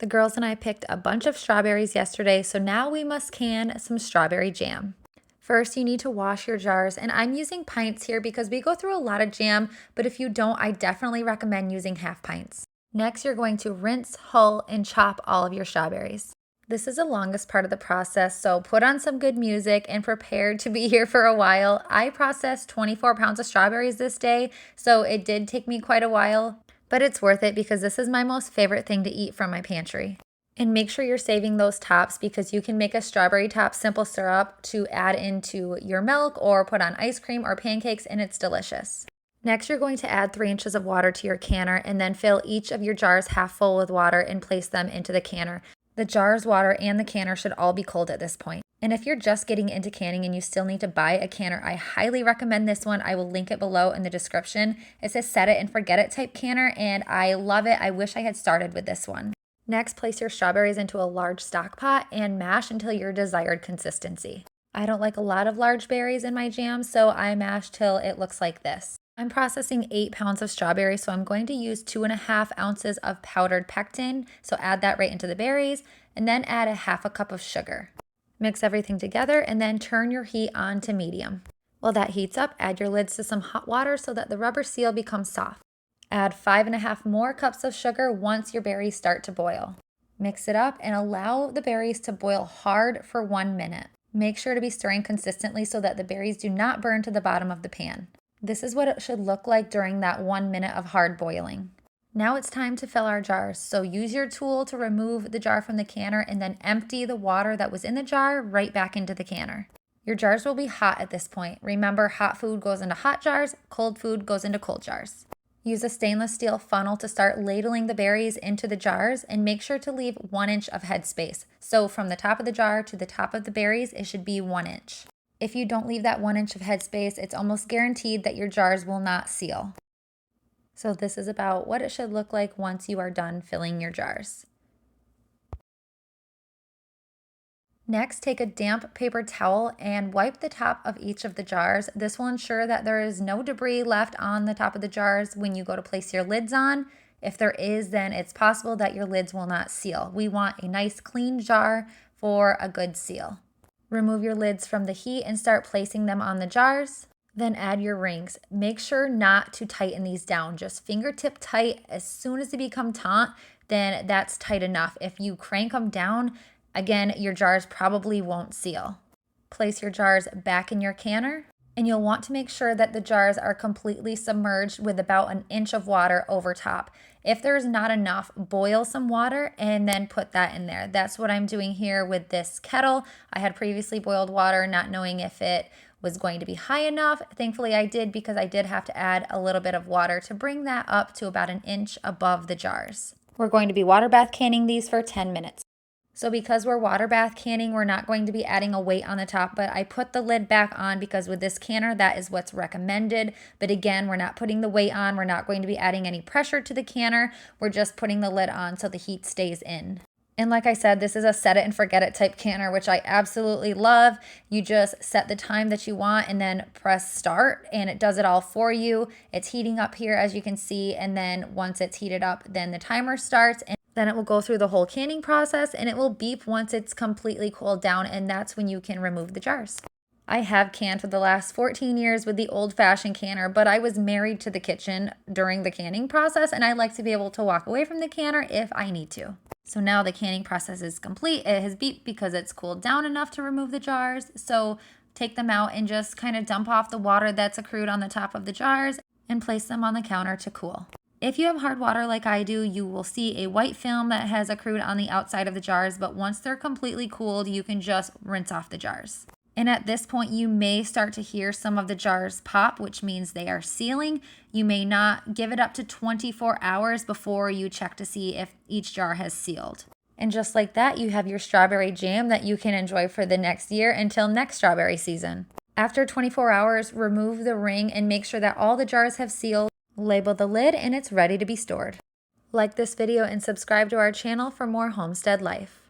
The girls and I picked a bunch of strawberries yesterday, so now we must can some strawberry jam. First, you need to wash your jars, and I'm using pints here because we go through a lot of jam, but if you don't, I definitely recommend using half pints. Next, you're going to rinse, hull, and chop all of your strawberries. This is the longest part of the process, so put on some good music and prepare to be here for a while. I processed 24 pounds of strawberries this day, so it did take me quite a while, but it's worth it because this is my most favorite thing to eat from my pantry. And make sure you're saving those tops because you can make a strawberry top simple syrup to add into your milk or put on ice cream or pancakes, and it's delicious. Next, you're going to add 3 inches of water to your canner and then fill each of your jars half full with water and place them into the canner. The jars, water, and the canner should all be cold at this point. And if you're just getting into canning and you still need to buy a canner, I highly recommend this one. I will link it below in the description. It's a set it and forget it type canner, and I love it. I wish I had started with this one. Next, place your strawberries into a large stock pot and mash until your desired consistency. I don't like a lot of large berries in my jam, so I mash till it looks like this. I'm processing 8 pounds of strawberries, so I'm going to use 2.5 ounces of powdered pectin. So add that right into the berries and then add a half a cup of sugar. Mix everything together and then turn your heat on to medium. While that heats up, add your lids to some hot water so that the rubber seal becomes soft. Add 5.5 more cups of sugar once your berries start to boil. Mix it up and allow the berries to boil hard for 1 minute. Make sure to be stirring consistently so that the berries do not burn to the bottom of the pan. This is what it should look like during that 1 minute of hard boiling. Now it's time to fill our jars. So use your tool to remove the jar from the canner and then empty the water that was in the jar right back into the canner. Your jars will be hot at this point. Remember, hot food goes into hot jars, cold food goes into cold jars. Use a stainless steel funnel to start ladling the berries into the jars and make sure to leave 1 inch of headspace. So from the top of the jar to the top of the berries, it should be 1 inch. If you don't leave that 1 inch of headspace, it's almost guaranteed that your jars will not seal. So this is about what it should look like once you are done filling your jars. Next, take a damp paper towel and wipe the top of each of the jars. This will ensure that there is no debris left on the top of the jars when you go to place your lids on. If there is, then it's possible that your lids will not seal. We want a nice clean jar for a good seal. Remove your lids from the heat and start placing them on the jars. Then add your rings. Make sure not to tighten these down, just fingertip tight. As soon as they become taut, then that's tight enough. If you crank them down, again, your jars probably won't seal. Place your jars back in your canner, and you'll want to make sure that the jars are completely submerged with about 1 inch of water over top. If there's not enough, boil some water and then put that in there. That's what I'm doing here with this kettle. I had previously boiled water, not knowing if it was going to be high enough. Thankfully I did, because I did have to add a little bit of water to bring that up to about 1 inch above the jars. We're going to be water bath canning these for 10 minutes. So because we're water bath canning, we're not going to be adding a weight on the top, but I put the lid back on because with this canner, that is what's recommended. But again, we're not putting the weight on. We're not going to be adding any pressure to the canner. We're just putting the lid on so the heat stays in. And like I said, this is a set it and forget it type canner, which I absolutely love. You just set the time that you want and then press start, and it does it all for you. It's heating up here, as you can see. And then once it's heated up, then the timer starts, and then it will go through the whole canning process, and it will beep once it's completely cooled down, and that's when you can remove the jars. I have canned for the last 14 years with the old-fashioned canner, but I was married to the kitchen during the canning process, and I like to be able to walk away from the canner if I need to. So now the canning process is complete. It has beeped because it's cooled down enough to remove the jars. So take them out and just kind of dump off the water that's accrued on the top of the jars and place them on the counter to cool. If you have hard water like I do, you will see a white film that has accrued on the outside of the jars, but once they're completely cooled, you can just rinse off the jars. And at this point, you may start to hear some of the jars pop, which means they are sealing. You may not give it up to 24 hours before you check to see if each jar has sealed. And just like that, you have your strawberry jam that you can enjoy for the next year until next strawberry season. After 24 hours, remove the ring and make sure that all the jars have sealed. Label the lid and it's ready to be stored. Like this video and subscribe to our channel for more homestead life.